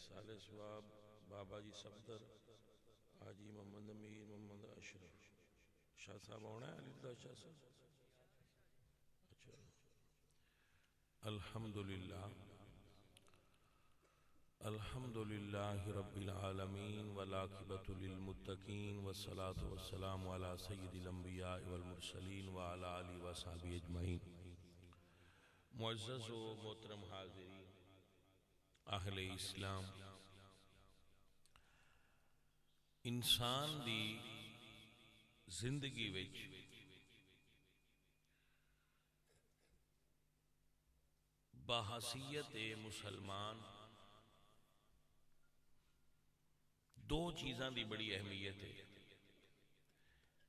صالح سواب بابا جی صفدر حاجی محمد امیر محمد اشرف شاہ صاحب آنا ہے علی رضا شاہ صاحب اچھا الحمدللہ الحمدللہ رب العالمین والعاقبۃ للمتقین والصلاة والسلام علی سید الانبیاء والمرسلین وعلی آلہ وصحبہ اجمعین۔ معزز و محترم حاضرین اہل اسلام، انسان دی زندگی وچ بحیثیت مسلمان دو چیزاں دی بڑی اہمیت ہے،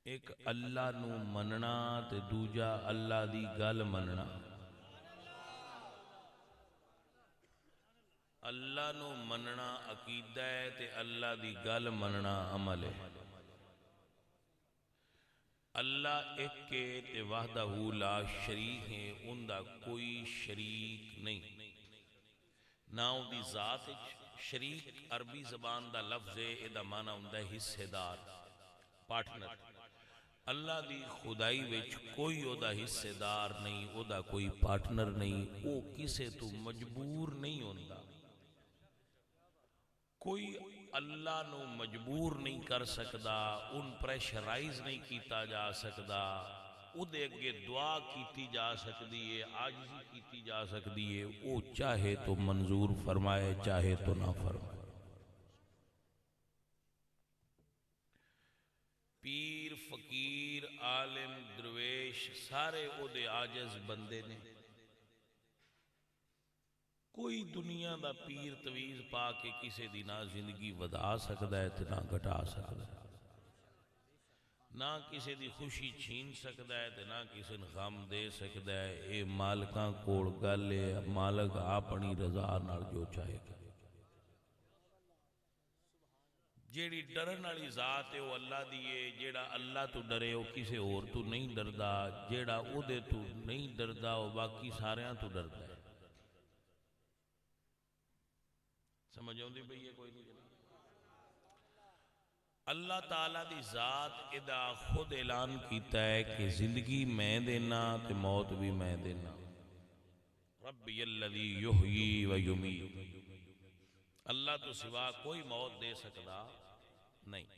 ایک اللہ نو مننا تے دوجا اللہ دی گل مننا۔ اللہ نو مننا عقیدہ ہے تے اللہ دی گل مننا عمل ہے۔ اللہ ایک کے تے وحدہ لا شریک ہے، ان دا کوئی شریک نہیں، نہ ان دی ذات شریک عربی زبان دا لفظ ہے، ادا معنی ہوندا ہے حصے دار، پارٹنر۔ اللہ دی خدائی وچ کوئی او دا حصے دار نہیں، او دا کوئی پارٹنر نہیں، او کسے تو مجبور نہیں ہوندا۔ کوئی اللہ نو مجبور نہیں کر سکدا، ان پریشرائز نہیں کیتا جا سکدا، او دے اگے دعا کیتی جا سکدی ہے، عاجزی کیتی جا سکدی ہے، او چاہے تو منظور فرمائے چاہے تو نہ فرمائے۔ پیر فقیر عالم درویش سارے او دے عاجز بندے نے۔ کوئی دنیا دا پیر تویز پا کے کسے دی نہ زندگی ودا سکدا ہے تے نہ گھٹا سکدا ہے، نہ کسے دی خوشی چھین سکدا ہے تے نہ کسے نے غم دے سکدا ہے۔ اے مالکاں کوڑ گل ہے، مالک اپنی رضا نال جو چاہے گا۔ جیڑی ڈرن والی ذات ہے وہ اللہ دی ہے، جیڑا اللہ تو ڈرے وہ کسے اور تو نہیں ڈردا، جیڑا او دے تو نہیں ڈردا وہ باقی ساریاں تو ڈردا ہے۔ سمجھ آؤندی بھئی یہ کوئی نہیں جناب؟ اللہ تعالیٰ دی ذات ادا خود اعلان کیتا ہے کہ زندگی میں دینا تے موت بھی میں دینا۔ ربی الذی یحیی و یمیت، اللہ تو سوا کوئی موت دے سکتا نہیں۔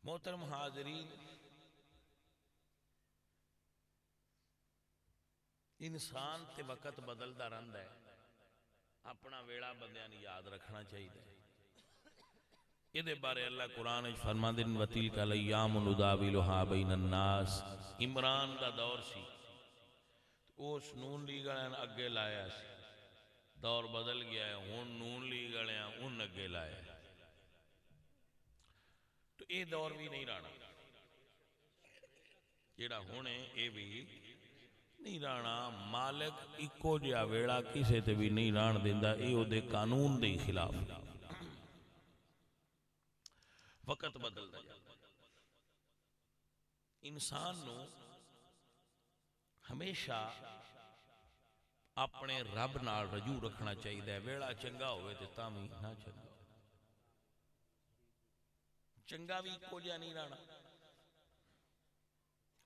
محترم حاضرین، انسان تے وقت بدلدا رہندا ہے، اپنا ویڑا بندیاں نے یاد رکھنا چاہیے۔ یہ دے بارے اللہ قرآن وچ فرماندے نے وَتِلْكَ الْأَيَّامُ نُدَاوِلُهَا بَيْنَ النَّاسِ۔ عمران دا دور سی، اس نون لیگ والے اگے لایا سی، دور بدل گیا ہے، ہن نون لیگ والے ان اگے لایا ہے، تو اے دور بھی نہیں رہنا، جیڑا ہونے اے بھی نہیں رہنا۔ مالک اکو جہا ویڑا کسے تے بھی نہیں رہن دیندا، اے او دے قانون دے خلاف۔ وقت بدلدا جاتا، انسان نو ہمیشہ اپنے رب نال رجوع رکھنا چاہیے۔ ویڑا چنگا ہوئے تے تاں بھی نہ چنگا، چنگا بھی اکو جہا نہیں رہنا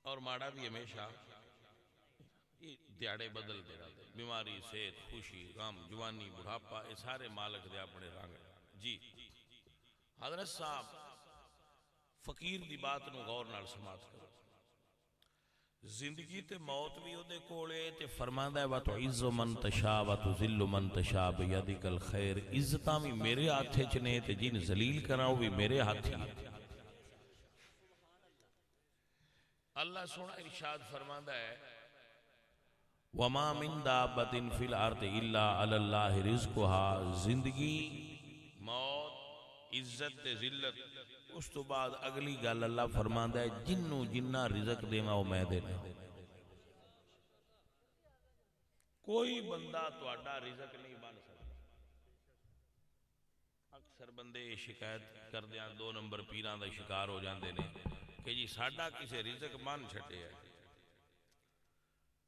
اور ماڑا بھی ہمیشہ۔ دیاڑے بدلتے رہتے، بیماری صحت خوشی غم جوانی بڑھاپا، یہ سارے مالک دے اپنے رنگ۔ جی حضرت صاحب فقیر دی بات نو غور نال سماعت کرو۔ زندگی تے موت بھی او دے کولے تے فرماندا ہے وَتُعِزُّ مَن تَشَاءُ وَتُذِلُّ مَن تَشَاءُ بِيَدِكَ الْخَيْرُ۔ عزتاں بھی میرے ہاتھ وچ نے تے جن ذلیل کراں وہ بھی میرے ہاتھ ہی۔ اللہ سونا ارشاد فرماندا ہے وَمَا مِن دَابَّةٍ فِي الْأَرْضِ إِلَّا عَلَى اللَّهِ رِزْقُهَا۔ زندگی موت عزت تے ذلت، اس تو بعد اگلی گل اللہ فرماندا ہے جنوں جنہ رزق دیواں او میں دینا۔ کوئی بندہ تہاڈا رزق نہیں بن سکتا۔ اکثر بندے شکایت کردیاں دو نمبر پیراں دا شکار ہو جاندے نے کہ جی ساڈا کسے رزق بن چھٹے ہے،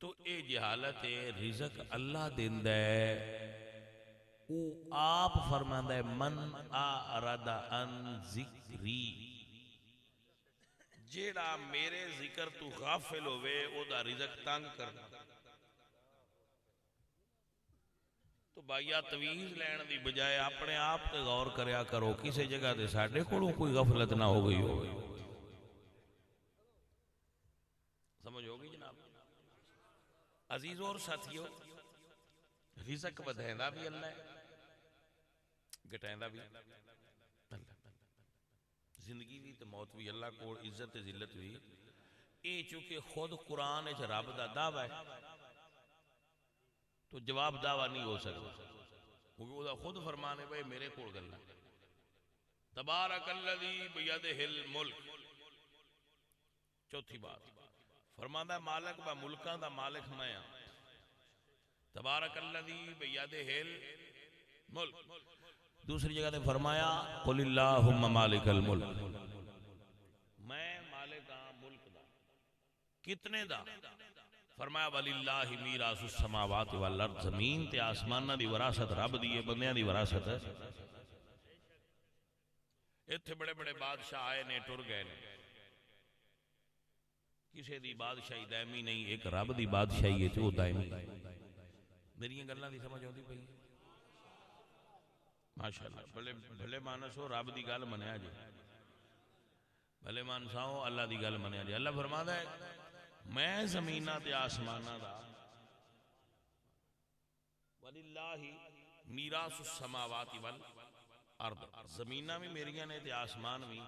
تو اے جہالت ہے۔ رزق اللہ دیندا ہے، او آپ فرماندا ہے من اعرض عن ذکری، جیڑا میرے ذکر تو غافل ہوئے او دا رزق تنگ کرنا۔ تو بھائیا تویز لین دی بجائے اپنے آپ تے غور کریا کرو، کسی جگہ تے ساڈے کولوں کوئی غفلت نہ ہو گئی ہوگی۔ سمجھ ہوگی جناب؟ عزیزوں اور ساتھیوں، رزق بدہندا بھی اللہ ہے، گٹیندا بھی اللہ، زندگی بھی تے موت بھی اللہ کو، عزت تے ذلت بھی۔ اے چونکہ خود قرآن وچ رب دا دعویٰ ہے تو جواب دعویٰ نہیں ہو سکتا، کیونکہ وہ خود فرمانے بھائی میرے کول گلا تبارک الذی بیدہ الملک۔ چوتھی بات فرمانا مالک با ملکاں دا مالک میں ہاں، تبارک الذی بیدہ الملک۔ دوسری جگہ تے فرمایا قل اللہم مالک الملک، میں مالک ہاں ملک دا، کتنے دا؟ فرمایا وَلِلَّهِ مِيرَاثُ السَّمَاوَاتِ وَالْأَرْضِ، زمین تے آسمانہ دی وراثت رب دی ہے، بندیاں دی وراثت ہے۔ اتھے بڑے بڑے بادشاہ آئے نے ٹر گئے نے، کسے دی بادشاہی دائمی نہیں، ایک رب دی بادشاہی ہے تو دائمی۔ میری یہ گلاں دی سمجھ ہوندی پئی؟ ماشاءاللہ، بھلے مانسو رب دی گل منیا جی، بھلے مانساؤ اللہ دی گل منیا جی۔ اللہ فرماتا ہے میں زمینہ تے آسمانہ دا، وَلِلَّهِ مِيرَاثُ السَّمَاوَاتِ وَالْأَرْضِ، زمینہ بھی میریاں نے تے آسمان بھی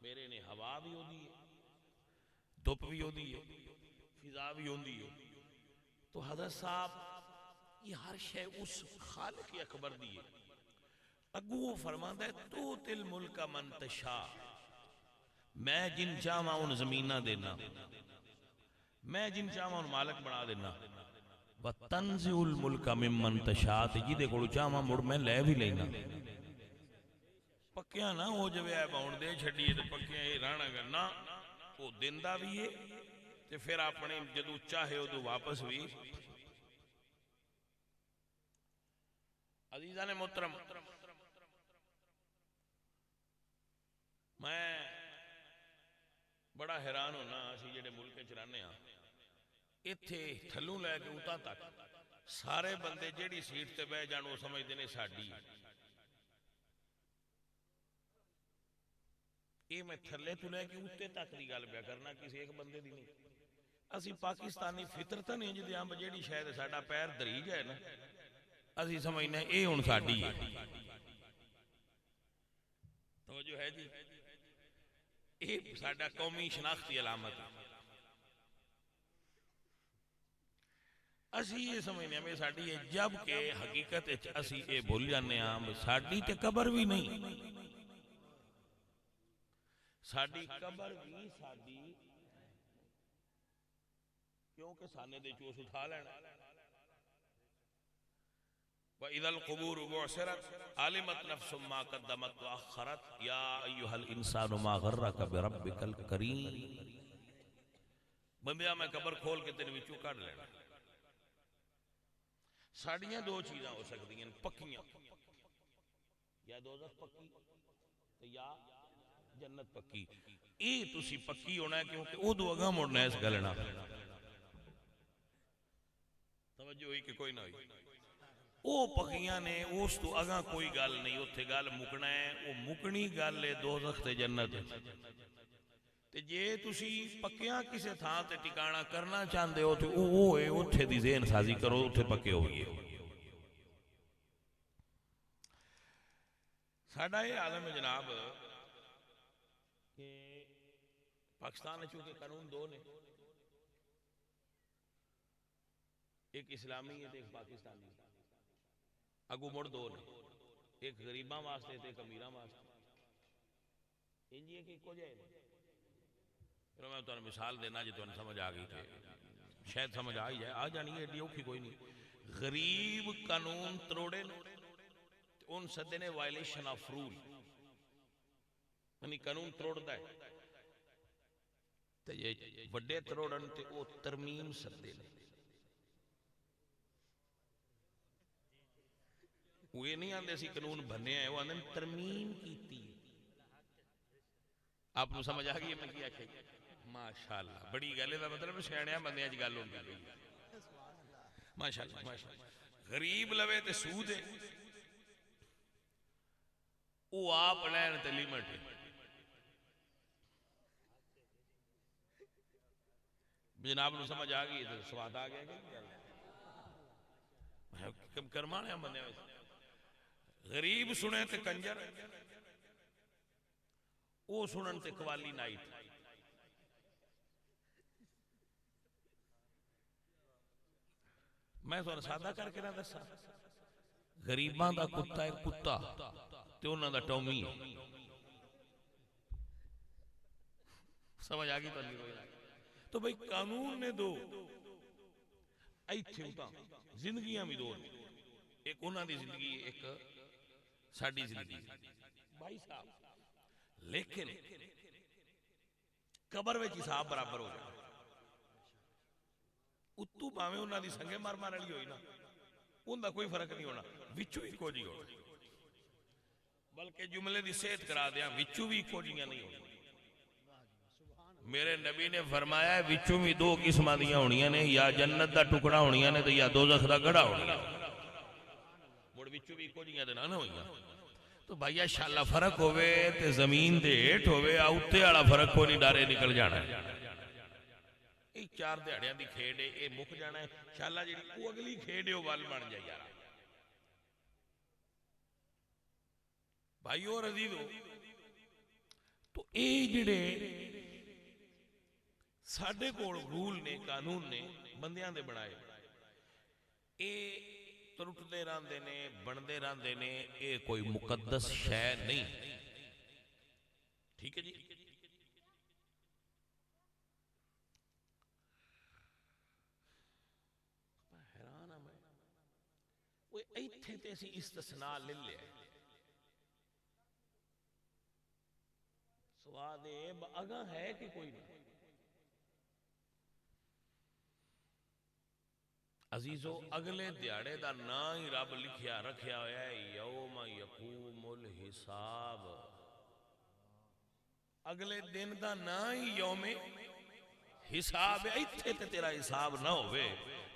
میرے نے، ہوا بھی ہو دی ہے، دھوپ بھی ہو دی ہے، فضا بھی ہو دی ہے۔ تو حضرت صاحب یہ ہر شے اس خالق اکبر دی ہے۔ اگو وہ فرماتا ہے تو تل ملک من تشاء، میں جن چاہواں ان زمینہ دینا، میں جن چاہواں ان مالک بنا دینا، وَتَنزِعُ الْمُلْكَ مِمَّن تَشَاءُ، جیدے کوڑو چاہواں مڑ میں لے بھی لینا۔ پکیاں نہ ہو جوے آئے باؤن دے چھڑیے تے پکیاں یہ رانا کرنا، وہ دندہ بھی ہے تے پھر اپنے جدو چاہے ہو تو واپس بھی۔ عزیزان محترم، میں بڑا حیران ہونا اسی جڑے ملک چرانے ہاں، اتھے تھلوں لے کے اوتاں تک سارے بندے جیڑی سیٹ تے بہ جان وہ سمجھتے نے ساڈی، یہ میں تھلے تو لے کے اوتے تک دی گل پیا کرنا، کسی ایک بندے دی نہیں۔ اسی پاکستانی فطرت نہیں جدی ہم جیڑی شاید ساڈا پیر دریج ہے نا، اسی سمجھنے اے ہن ساڈی ہے۔ توجہ ہے جی، یہ ساڈا قومی شناختی علامت ہے۔ اسی یہ سمجھنے ہمیں ساڈی ہے، جبکہ حقیقت اسی یہ بھول جانے ہاں ساڈی تے قبر بھی نہیں، ساڈی قبر بھی ساڈی، کیونکہ سانے دے چوس اٹھا لینا۔ وَإِذَا الْقُبُورُ بُعْثِرَتْ عَلِمَتْ نَفْسٌ مَا قَدَّمَتْ وَأَخَّرَتْ يَا أَيُّهَا الْإِنسَانُ مَا غَرَّكَ بِرَبِّكَ الْكَرِيمِ۔ بندیاں میں قبر کھول کے تیرے وچوں کڈ لینا۔ ساڑیاں دو چیزاں ہو سکتی ہیں پکیاں، یا دوزخ پکی یا جنت پکی۔ اے تسی پکی ہونا ہے کیونکہ او دو اگاں مڑنا ہے اس گلنا۔ توجہ ہوئی کہ کوئی نہ ہوئی؟ او پکیاں نے اس تو اگاں کوئی گل نہیں، اتھے گل مکنا ہے، او مکنی گل ہے دوزخ تے جنت۔ تے جے تسی پکیاں کسے تھاں تے ٹکانا کرنا چاہندے ہو تو او ہے اتھے دی ذہن سازی کرو، اتھے پکے ہوئیے۔ ساڈا یہ عالم جناب کہ پاکستان چونکہ قانون دو نے، ایک اسلامی ہے ایک پاکستانی، اگو مڑ دو نے، ایک غریباں واسطے تے ایک امیراں واسطے۔ انجی ہے کہ ایک کو جائے پھر میں تمہیں مثال دینا جی تمہیں سمجھ آ گئی تھے، شاید سمجھ آ ہی جائے، آ جانی ہے ایڈی اوکھی کوئی نہیں۔ غریب قانون تروڑے ان سدے نے وائلیشن آف رول، یعنی قانون تروڑ ہے تے یہ بڑے تروڑن تے او ترمیم سدے نے، وہ یہ نہیں آتے اسی قانون بننے ہیں، وہ آتے ترمیم کیتی۔ آپ کو سمجھ آ گئی میں کیا کہ ماشاءاللہ بڑی گل ہے، مطلب سیاںیاں بندیاں گل ہوندی پئی ماشاءاللہ ماشاءاللہ۔ غریب لوے تے سود ہے، وہ آپ لین تے لیمٹ ہے۔ جناب نو سمجھ آ گئی تو سواد آ گیا کہ کرمانے بندے غریب سنے تے کنجر، وہ سنن تے قوالی نائٹ۔ میں تو سادہ کر کے نہ دسا، غریباں دا کتا ہے کتا تے انہاں دا ٹومی ہے۔ سمجھ آ گئی تو نہیں؟ تو بھئی قانون نے دو ایتھے ہوتا زندگیاں بھی دو، ایک انہاں دی زندگی ایک ساڈی زندگی بھائی صاحب، لیکن قبر وچ حساب برابر ہو جائے۔ اتو پاویں انہاں دی سنگے مار مار والی ہوئی نا، ان دا کوئی فرق نہیں ہونا، وچوں ہی کو جی ہونا، بلکہ جملے دی صحت کرا دیا وچوں بھی کو جیاں نہیں ہونا۔ میرے نبی نے فرمایا ہے وچوں بھی دو قسمہ دیاں ہونیاں نے، یا جنت دا ٹکڑا ہونیاں نے تو یا دوزخ دا گڑا ہونیاں۔ مڑ وچوں بھی کو جیاں دے نہ ہوئیاں۔ تو بھائیہ شاءاللہ فرق ہوئے تے زمین دے ہیٹ ہوئے، آؤتے آڑا فرق کو نہیں ڈارے نکل جانا ہے۔ ایک چار دیہڑیاں دی کھیڑ ہے، اے مک جانا ہے شاءاللہ جی، وہ اگلی کھیڑ ہے وہ وال بن جائے یارا۔ بھائیو اور عزیزو، تو اے جڑے ساڑھے کو رول نے قانون نے بندیاں دے بنائے، اے ترٹتے راندے نے بندے راندے نے، اے کوئی مقدس شے نہیں۔ ٹھیک ہے جی؟ حیران ہوں میں، وہ ایتھے تے سی استثناء لے لے سواد اگاں ہے کہ کوئی نہیں؟ عزیزو اگلے دیاڑے دا نا ہی رب لکھیا رکھیا ہویا ہے یوم یقوم الحساب۔ اگلے دن دا نا ہی یوم حساب ہے، ایتھے تے تیرا حساب نہ ہوئے،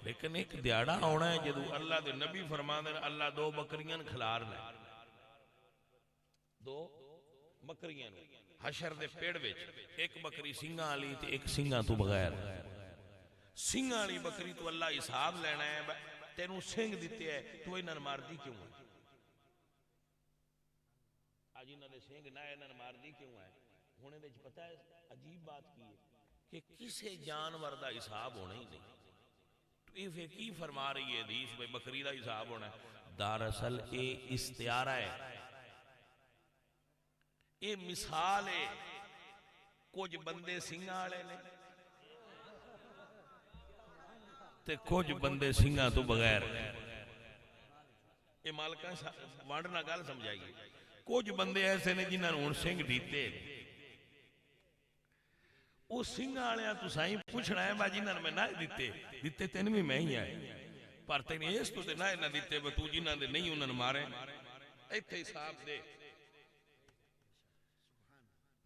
لیکن ایک دیاڑا ہونا ہے جدو اللہ دے نبی فرمان دے اللہ دو بکریاں کھلار لے، دو بکریاں حشر دے پیڑ ویچ، ایک بکری سنگاں آلی تے ایک سنگاں تو بغیر۔ سنگھ والی بکری تو اللہ حساب لینا ہے، تینوں سنگھ دیتے ہے تو انہاں مار دی کیوں ہے؟ آج انہاں نے سنگھ نہ انہاں مار دی کیوں ہے؟ ہونے دے پتہ ہے عجیب بات کی ہے کہ کسے جانور دا حساب ہونا ہی نہیں۔ تو یہ پھر کی فرما رہی ہے حدیث بھئی بکری دا حساب ہونا ہے؟ دراصل اے استعارہ ہے، اے مثال ہے، کچھ بندے سنگھاں والے نے تے کچھ بندے سنگھاں تو بغیر۔ یہ مالکاں وانڈنا گال سمجھائیے، کچھ بندے ایسے نے جنہاں نے ان سنگھ دیتے، وہ سنگھاں والے تو سائیں پوچھنا ہے با جنہاں نے میں نہ دیتے تین بھی میں ہی آئے، پر تین اس تو تے نہ دیتے با تو جنہاں دے نہیں انہاں نے مارے، ایتھے حساب دے۔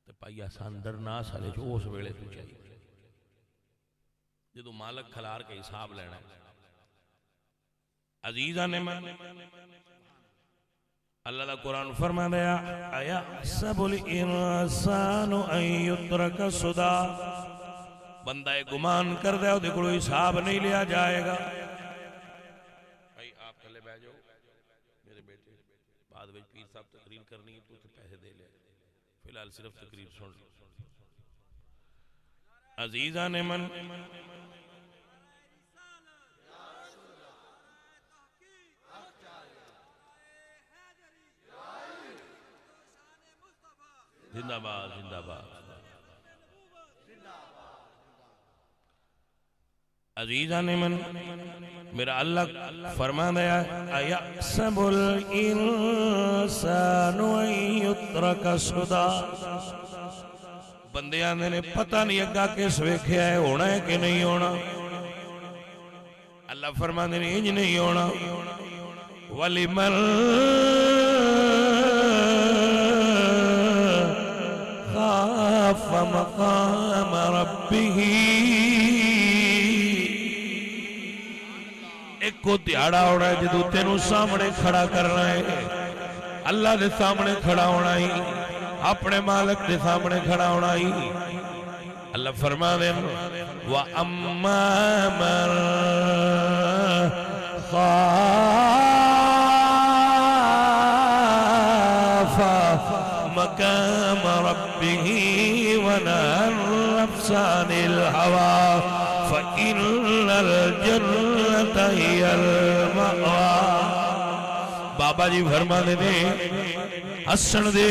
تے پائی آسان ڈرنا سالے جو اس ویلے تو چاہیے جدو مالک کھلار کے حساب لینا ہے۔ عزیزہ نے من اللہ دا قرآن فرما دیا اَيَحْسَبُ الْإِنسَانُ أَن يُتْرَكَ سُدًى، بندہ گمان کر دے دے کوئی حساب نہیں لیا جائے گا۔ بھائی آپ تھلے بیٹھ جاؤ، میرے بیٹے بعد وچ پیر صاحب تقریر کرنی ہے تو پیسے دے لے، فی الحال صرف تقریر سن لو۔ عزیزہ نے من زندہ باد زندہ باد۔ عزیزہ نے من میرا اللہ فرما دیا اَيَحْسَبُ الْإِنسَانُ أَن يُتْرَكَ سُدًى، بندے آنے نے پتہ نہیں اگا کس ویکھیا ہے ہونا ہے کہ نہیں ہونا۔ اللہ فرماندے نے انج نہیں ہونا، وَلِمَنْ خَافَ مَقَامَ رَبِّهِ ایک کو دیہڑا ہونا ہے جدو تینوں سامنے کھڑا کرنا ہے اللہ دے سامنے کھڑا ہونا ہی اپنے مالک دے سامنے کھڑا ہونا ہی اللہ فرما دے وَأَمَّا مَنْ خَافَ مَقَامَ رَبِّهِ وَنَهَى النَّفْسَ عَنِ الْهَوَىٰ فَإِنَّ الْجَنَّةَ هِيَ الْمَأْوَىٰ بابا جی فرما دے ہسن دے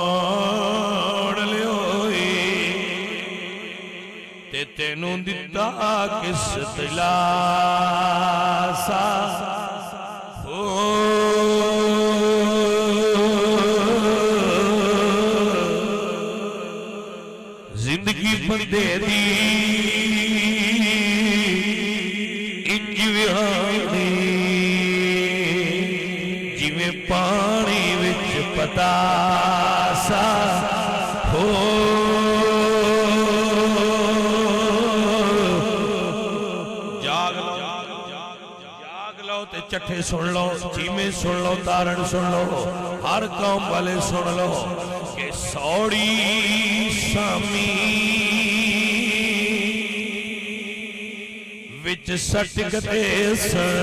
روڑ لیوئی تے تینوں دتا کس دلاسا زندگی بندے دی انج وہانی جویں پانی وچ پتاسا ہو جاگ لو تے چٹھے سن لو چیمے سن لو تارن سن لو ہر قوم والے سن لو کہ سوڑی سامی وچ سٹکتے سن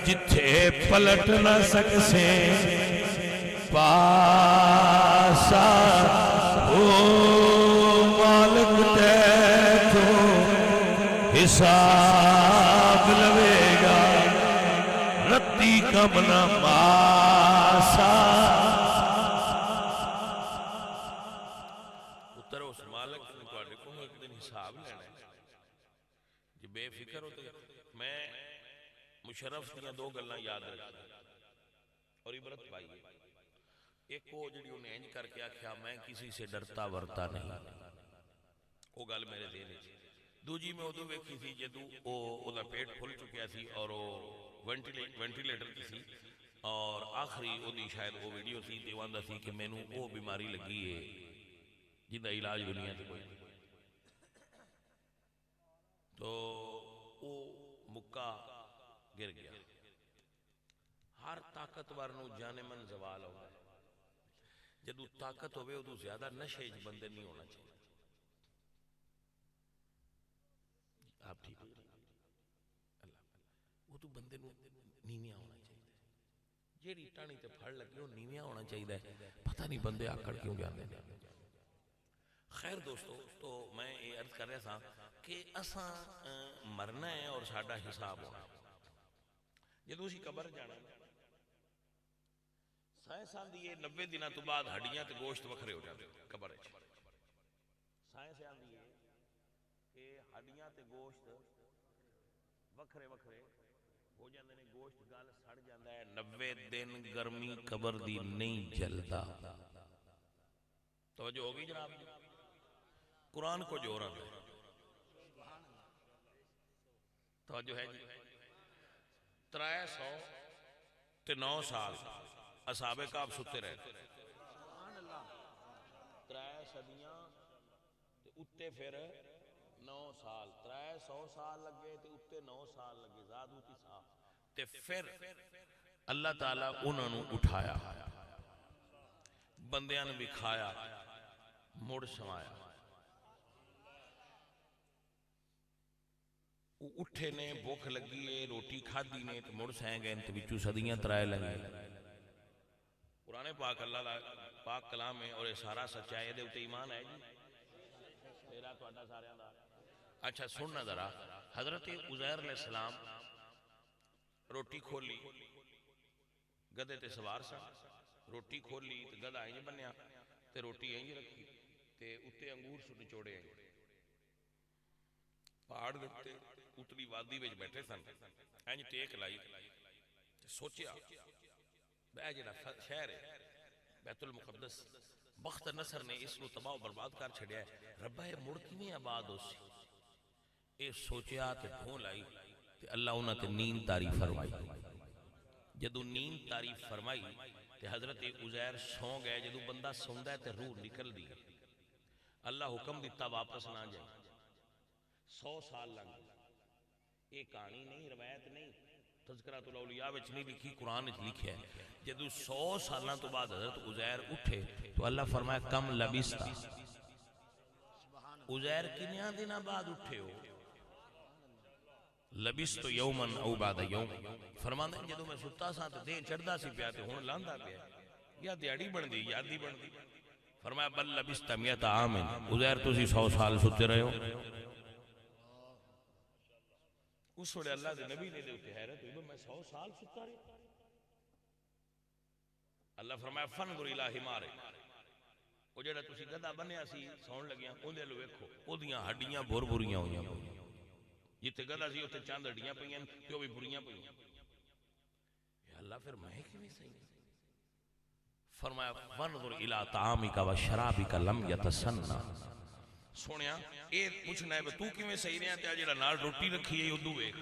جتھے پلٹ نہ سکسے پاسا او مالک تے تو حساب لوے گا رتی کم نہ ماسا پتر اس مالک نے کوئی کو ایک دن حساب لینا ہے جی بے فکر ہوتے میں مشرف دیا دو گلنا یاد رکھا اور عبرت پائی ایک کو جڑی انہیں انج کر کے آکھیا میں کسی سے ڈرتا ورتا نہیں وہ گل میرے دین دو جی میں ادو ویکھی تھی جدو او دا پیٹ پھل چکیا تھی اور وہ وینٹیلیٹر کی تھی اور آخری او دی شاید وہ ویڈیو تھی دیواندہ تھی کہ میں نو وہ بیماری لگی ہے جن دا علاج دنیا تھی کوئی تو وہ مکہ گر گیا ہر طاقتور نو جانے من زوال ہوگا جدو طاقت ہوئے ادو زیادہ نشے بندے نہیں ہونا چاہیے آپ ٹھیک اللہ وہ تو بندے نو نیویاں ہونا چاہیے جیڑی ٹانی تے پھڑ لگے وہ نیویاں ہونا چاہیے پتہ نہیں بندے آکڑ کیوں جانے خیر دوستو تو میں یہ عرض کر رہا تھا کہ اساں مرنا ہے اور ساڈا حساب ہونا جدو اسی قبر جانا سائنس آندی ہے 90 دنوں تو بعد ہڈیاں تے گوشت وکھرے ہو جاتے قبر وچ سائنس آندی ہے کہ ہڈیاں تے گوشت وکھرے وکھرے ہو جاندے نے گوشت گل سڑ جاندا ہے 90 دن گرمی قبر دی نہیں جلدا توجہ ہوگی جناب قرآن کو جو رہا ہے توجہ ہے جی 309 سال اصحاب کعب ستے رہے 3 صدیاں تے اتے پھر 9 سال 300 سال لگے تے اتے 9 سال لگے زاد ہوتی سال تے پھر اللہ تعالیٰ انہوں نے اٹھایا بندیاں نے بھی کھایا مڑ سمایا اٹھے نے بھوک لگی ہے روٹی کھادی نے تو مڑ سائیں گئے تو بچو صدیاں ترائے لگے قرآن پاک اللہ پاک کلام ہے اور سارا سچائی دے اتے ایمان ہے جی تیرا تو اڈا سارے دا اچھا سننا ذرا حضرت عزیر علیہ السلام روٹی کھولی گدے تے سوار سا روٹی کھولی تے گدا اینج بنیا تے روٹی اینج رکھی تے اتے انگور سن چوڑے اینج پہاڑ دیتے اتلی وادی وچ بیٹھے سن اینج ٹیک لائی سوچیا بے جڑا شہر ہے بیت المقدس بخت نصر نے اس کو تباہ و برباد کر چھڑیا ہے. ربا یہ مڑ کیویں آباد ہو سی؟ اے سوچیا تے ڈھون لائی تے اللہ انہاں تے نیند تاری فرمائی. جدو نیند تاری فرمائی تے حضرت عزیر سو گئے. جدو بندہ سوندا ہے تے روح نکل دی. اللہ حکم دیتا واپس نہ جائے. 100 سال لگ گئے. یہ کہانی نہیں، روایت نہیں، تذکرۃ الاولیاء وچ نہیں لکھی، قرآن وچ لکھیا ہے. جدو 100 سالاں تو بعد حضرت عزیر اٹھے تو اللہ فرمایا کم لبستا، عزیر کنیاں دنوں بعد اٹھے ہو؟ لبست یومن او بعد یوم. فرماندے جدو میں ستا سا تے دین چڑھدا سی پیا تے ہن لاندا پیا، یا دیہڑی بن دی یا دی بن دی. فرمایا بل لبست 100 عام. عزیر تسی 100 سال ستے رہے ہو. اس وقت اللہ دے نبی نے دے اتے حیرت ہوئی، میں 100 سال ستا رہا. اللہ فرمایا فنظر الی حمار، وہ جڑا تسی گدھا بنیا سی سون لگیاں اودے لو ویکھو، اودیاں ہڈیاں بھر بھریاں ہوئیاں. جتے گدھا سی اوتھے چند ہڈیاں پئیاں تے او بھی بھریاں پئیاں. یا اللہ پھر میں کیویں صحیح؟ فرمایا فنظر الی طعامک و شرابک لم یتسنى. سونیا اے پوچھنا ہے تو کیویں صحیح رہیا تے جڑا نال روٹی رکھی ہے اودوں ویکھ.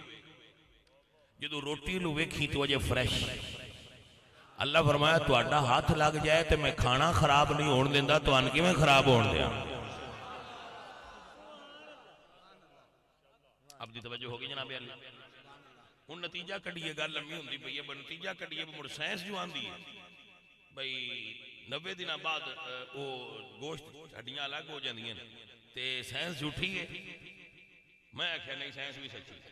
جدوں روٹی لو ویکھی تو اجے فریش. اللہ فرمایا تہاڈا ہاتھ لگ جائے تے میں کھانا خراب نہیں ہون دیندا، تہان کیویں خراب ہون دیاں؟ اب دی توجہ ہوگی جناب علی. ہن نتیجہ کڈیے، گل لمبی ہوندی پئی ہے، پر نتیجہ کڈیے مڑ سائنس جو آندی ہے بھئی 90 دنوں بعد او گوشت ہڈیاں الگ ہو جاندیاں تے سائنس جھوٹھی ہے. میں آکھیا نہیں سائنس بھی سچی ہے.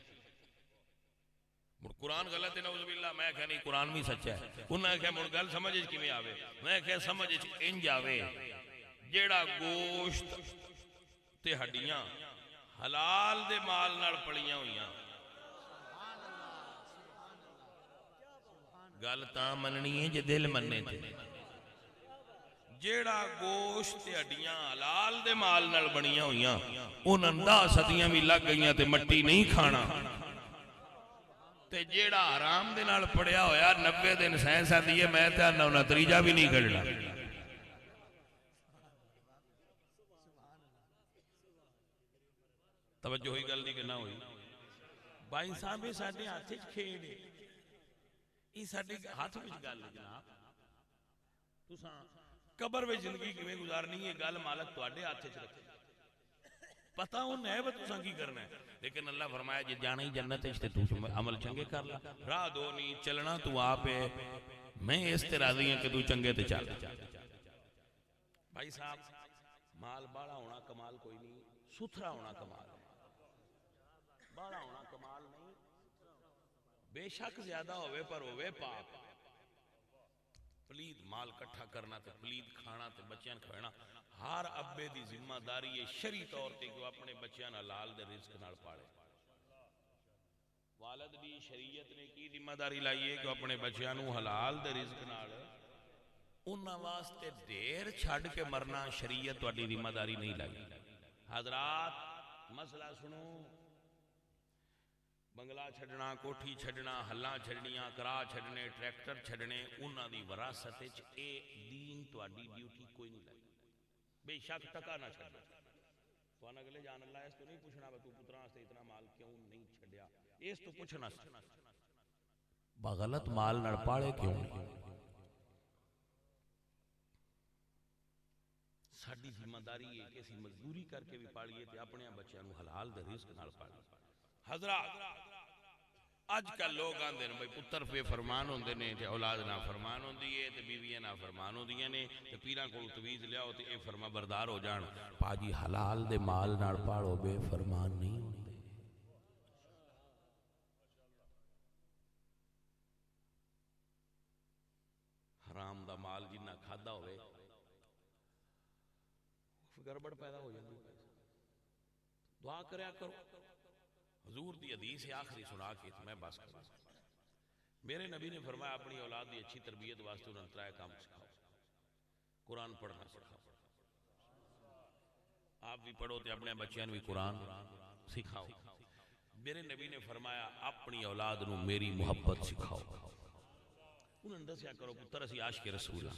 مڑ قرآن غلط ہے نعوذ باللہ. میں آکھیا نہیں قرآن بھی سچا ہے. انہاں آکھیا مڑ گل سمجھ وچ کیویں آوے؟ میں آکھیا سمجھ وچ انج آوے جیڑا گوشت تے ہڈیاں حلال دے مال نال پڑیاں ہوئیاں. گل تاں مننی ہے جے دل مننے تے. جیڑا گوشت تے ہڈیاں حلال دے مال نال بنیاں ہوئیاں انہاں 10 صدیاں بھی لگ گئیاں تے مٹی نہیں کھانا. تے جیڑا حرام دے نال پڑیا ہویا 90 دن سائنس آندی ہے میں تے انہاں نتیجہ بھی نہیں کڈنا. توجہ ہوئی گل دی کہ نہ ہوئی؟ بھائی صاحب ساڈے ہاتھ وچ کھیڈ ہے، یہ ساڈے ہاتھ وچ گل ہے جناب. تساں قبر وچ زندگی کیویں گزارنی ہے گل مالک تواڈے ہاتھ وچ رکھے. پتہ ہن ہے تساں کی کرنا ہے. لیکن اللہ فرمایا جے جانا ہی جنت وچ تے تو عمل چنگے کر لا. راہ دو نہیں چلنا تو آپ ہے، میں اس تے راضی ہوں کہ تو چنگے تے چل. بھائی صاحب مال باڑا ہونا کمال کوئی نہیں، ستھرا ہونا کمال ہے. باڑا ہونا کمال نہیں، بے شک زیادہ ہوئے پر ہوئے پاک. پلید مال کٹھا کرنا تے پلید کھانا تے بچیاں کھونا ہر ابے دی ذمہ داری ہے شرعی طور تے کہ اپنے بچیاں حلال دے رزق نال پالے. والد دی شریعت نے کی ذمہ داری لائی ہے کہ اپنے بچیاں نو حلال دے رزق نال انہاں واسطے ڈھیر چھڈ کے مرنا شریعت تہاڈی ذمہ داری نہیں لائی. حضرات مسئلہ سنو، بنگلہ چھڑنا، کوٹھی چھڑنا، ہلاں چھڑنیاں، کرا چھڑنے، ٹریکٹر چھڑنے، انہاں دی وراثت وچ اے دین تہاڈی ڈیوٹی کوئی نہیں لائی. بے شک ٹکا نہ چھڑنا. تو اگلے جان اللہ اس تو نہیں پوچھنا تو پتراں واسطے اتنا مال کیوں نہیں چھڈیا، اس تو پوچھنا غلط مال نال پاڑے کیوں. ساڈی ذمہ داری ہے کہ اسی مزدوری کر کے بھی پالیے تے اپنے بچیاں نو حلال دے رزق نال پالیے. حضرات اج کل لوگ آندے نے بھئی پتر بے فرمان ہوندے نے تے اولاد نا فرمان ہوندی ہے تے بیویاں نا فرمان ہوندیاں نے تے پیراں کول تویز لیاؤ تے اے فرما بردار ہو جان. پاجی حلال دے مال نال پاڑو بے فرمان نہیں ہوندے. حرام دا مال جنہ کھادا ہوئے گڑبڑ پیدا ہو جاتی. دعا کریا کرو. حضور دی حدیث آخری سنا کے میں بس کروں. میرے نبی نے فرمایا اپنی اولاد دی اچھی تربیت واسطے انہوں نے 3 کام سکھاؤ. قرآن پڑھنا سکھاؤ. آپ بھی پڑھو تے اپنے بچیاں بھی قرآن سکھاؤ. میرے نبی نے فرمایا اپنی اولاد نو میری محبت سکھاؤ. انہوں نے دسیا کرو پتر اسی عاشق رسول ہاں.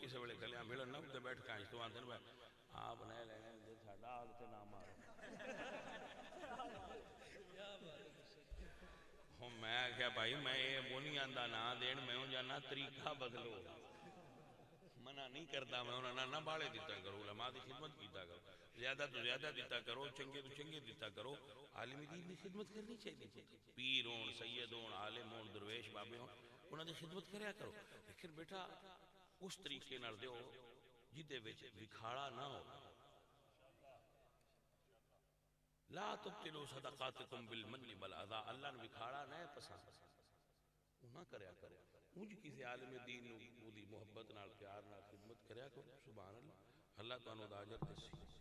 کسی ویلے گلیاں ملن نہ تے بیٹھ کے تو آندے میں آپ نہ لینے دے ساڈا آگ تے نہ مارو ہوں میں کہا بھائی میں یہ بونیاں دا نا دین میں ہوں جانا طریقہ بدلو منع نہیں کرتا میں انہوں نے نہ بالے دیتا کرو علماء دی خدمت کیتا کرو زیادہ تو زیادہ دیتا کرو چنگے تو چنگے دیتا کرو عالم دین دی خدمت کرنی چاہیے پیر ہون سید ہون عالم ہون درویش بابے ہون انہوں نے خدمت کریا کرو لیکن بیٹا اس طریقے نال دیو جدے وچ وکھاڑا نہ ہو لا تبتلوا صدقاتکم بالمن والاذى اللہ نے وکھاڑا نہ پسند نہ کریا کرو مجھ کسی عالم دین نو دی محبت نال پیار نال خدمت کریا کرو سبحان اللہ اللہ تو انو دا اجر دسی